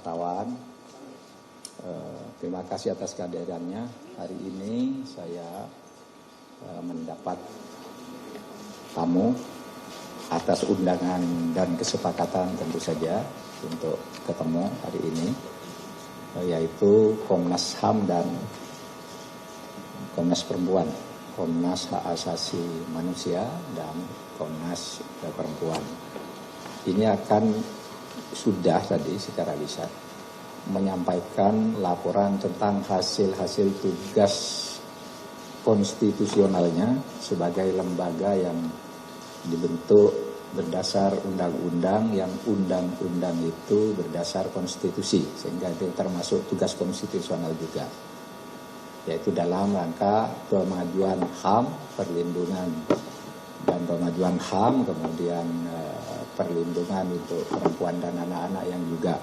wartawan. Terima kasih atas kehadirannya. Hari ini saya mendapat tamu atas undangan dan kesepakatan tentu saja untuk ketemu hari ini, yaitu Komnas HAM dan Komnas Perempuan, Komnas Hak Asasi Manusia dan Komnas Perempuan. Ini sudah tadi secara lisan menyampaikan laporan tentang hasil-hasil tugas konstitusionalnya sebagai lembaga yang dibentuk berdasar undang-undang, yang undang-undang itu berdasar konstitusi, sehingga itu termasuk tugas konstitusional juga, yaitu dalam rangka pemajuan HAM, perlindungan dan pemajuan HAM, kemudian perlindungan untuk perempuan dan anak-anak yang juga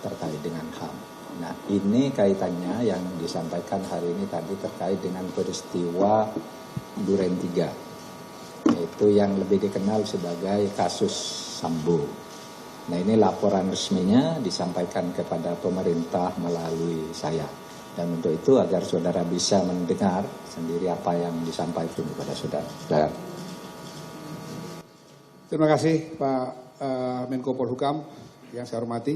terkait dengan HAM. Nah, ini kaitannya yang disampaikan hari ini tadi terkait dengan peristiwa Duren 3, yaitu yang lebih dikenal sebagai kasus Sambo. Nah, ini laporan resminya disampaikan kepada pemerintah melalui saya. Dan untuk itu agar saudara bisa mendengar sendiri apa yang disampaikan kepada saudara. Terima kasih Pak Menko Polhukam yang saya hormati.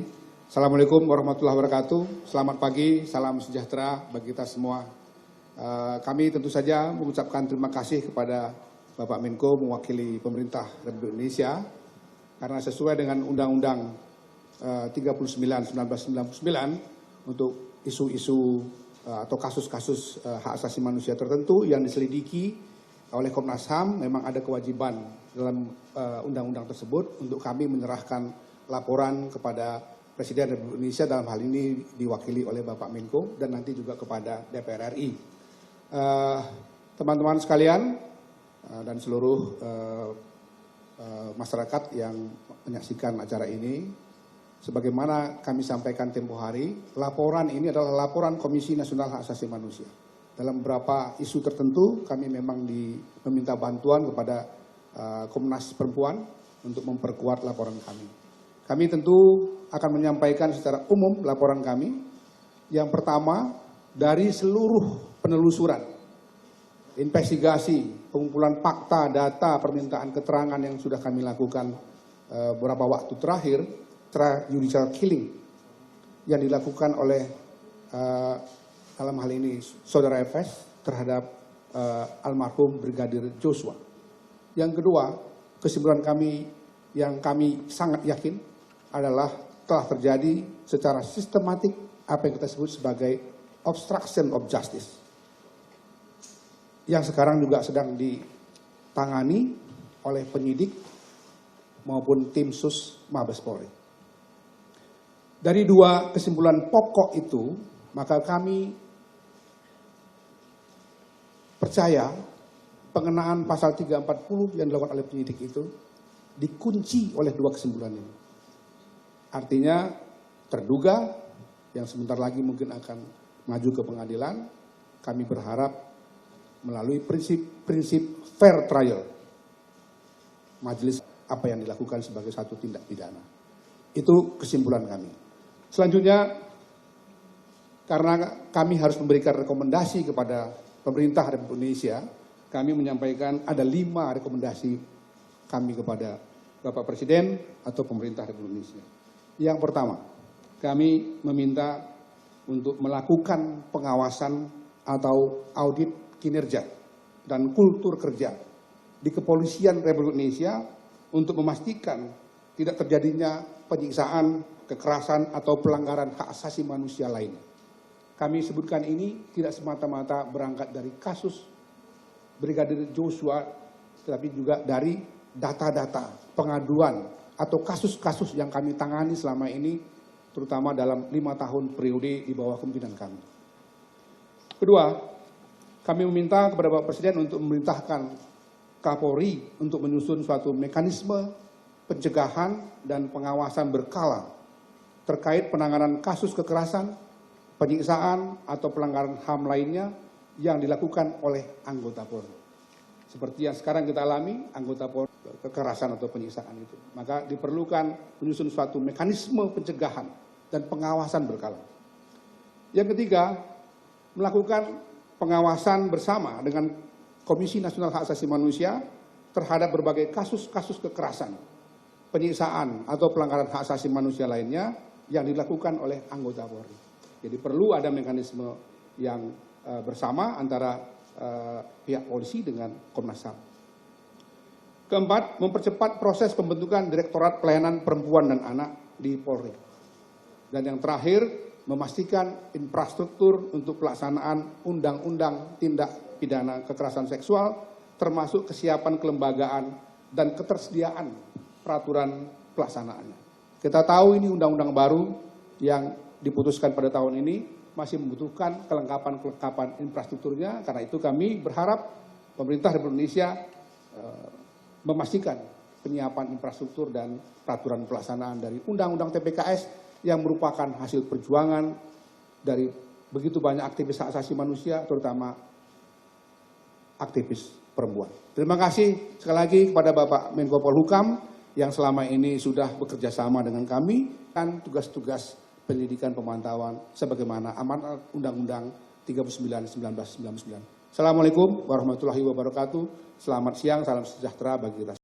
Assalamualaikum warahmatullahi wabarakatuh. Selamat pagi, salam sejahtera bagi kita semua. Kami tentu saja mengucapkan terima kasih kepada Bapak Menko mewakili pemerintah Republik Indonesia, karena sesuai dengan Undang-Undang 39/1999 untuk isu-isu atau kasus-kasus hak asasi manusia tertentu yang diselidiki oleh Komnas HAM, memang ada kewajiban dalam undang-undang tersebut untuk kami menyerahkan laporan kepada Presiden Republik Indonesia, dalam hal ini diwakili oleh Bapak Menko, dan nanti juga kepada DPR RI. Teman-teman sekalian dan seluruh masyarakat yang menyaksikan acara ini, sebagaimana kami sampaikan tempo hari, laporan ini adalah laporan Komisi Nasional Hak Asasi Manusia. Dalam beberapa isu tertentu kami memang meminta bantuan kepada Komnas Perempuan untuk memperkuat laporan kami. Kami tentu akan menyampaikan secara umum laporan kami. Yang pertama, dari seluruh penelusuran, investigasi, pengumpulan fakta, data, permintaan keterangan yang sudah kami lakukan beberapa waktu terakhir, extrajudicial killing yang dilakukan oleh dalam hal ini Saudara FS terhadap almarhum Brigadir Joshua. Yang kedua, kesimpulan kami yang kami sangat yakin adalah telah terjadi secara sistematik apa yang kita sebut sebagai obstruction of justice, yang sekarang juga sedang ditangani oleh penyidik maupun tim sus Mabes Polri. Dari dua kesimpulan pokok itu, maka kami percaya pengenaan pasal 340 yang dilakukan oleh penyidik itu dikunci oleh dua kesimpulan ini. Artinya terduga yang sebentar lagi mungkin akan maju ke pengadilan, kami berharap melalui prinsip fair trial, majelis apa yang dilakukan sebagai satu tindak pidana. Itu kesimpulan kami. Selanjutnya, karena kami harus memberikan rekomendasi kepada pemerintah Republik Indonesia, kami menyampaikan ada 5 rekomendasi kami kepada Bapak Presiden atau pemerintah Republik Indonesia. Yang pertama, kami meminta untuk melakukan pengawasan atau audit kinerja dan kultur kerja di Kepolisian Republik Indonesia untuk memastikan tidak terjadinya penyiksaan, kekerasan, atau pelanggaran hak asasi manusia lainnya. Kami sebutkan ini tidak semata-mata berangkat dari kasus Brigadir Joshua, tetapi juga dari data-data pengaduan atau kasus-kasus yang kami tangani selama ini, terutama dalam 5 tahun periode di bawah kepemimpinan kami. Kedua, kami meminta kepada Bapak Presiden untuk memerintahkan Kapolri untuk menyusun suatu mekanisme pencegahan dan pengawasan berkala terkait penanganan kasus kekerasan, penyiksaan, atau pelanggaran HAM lainnya yang dilakukan oleh anggota Polri. Seperti yang sekarang kita alami, anggota Polri kekerasan atau penyiksaan itu. Maka diperlukan menyusun suatu mekanisme pencegahan dan pengawasan berkala. Yang ketiga, melakukan pengawasan bersama dengan Komisi Nasional Hak Asasi Manusia terhadap berbagai kasus-kasus kekerasan, penyiksaan atau pelanggaran hak asasi manusia lainnya yang dilakukan oleh anggota Polri. Jadi perlu ada mekanisme yang bersama antara pihak polisi dengan Komnas HAM. Keempat, mempercepat proses pembentukan Direktorat Pelayanan Perempuan dan Anak di Polri. Dan yang terakhir, memastikan infrastruktur untuk pelaksanaan Undang-Undang Tindak Pidana Kekerasan Seksual, termasuk kesiapan kelembagaan dan ketersediaan peraturan pelaksanaannya. Kita tahu ini undang-undang baru yang diputuskan pada tahun ini masih membutuhkan kelengkapan infrastrukturnya. Karena itu kami berharap pemerintah Republik Indonesia memastikan penyiapan infrastruktur dan peraturan pelaksanaan dari Undang-Undang TPKS yang merupakan hasil perjuangan dari begitu banyak aktivis hak asasi manusia, terutama aktivis perempuan. Terima kasih sekali lagi kepada Bapak Menko Polhukam yang selama ini sudah bekerja sama dengan kami dan tugas-tugas penyelidikan pemantauan sebagaimana amanat Undang-Undang 39/1999. Assalamualaikum warahmatullahi wabarakatuh. Selamat siang, salam sejahtera bagi kita.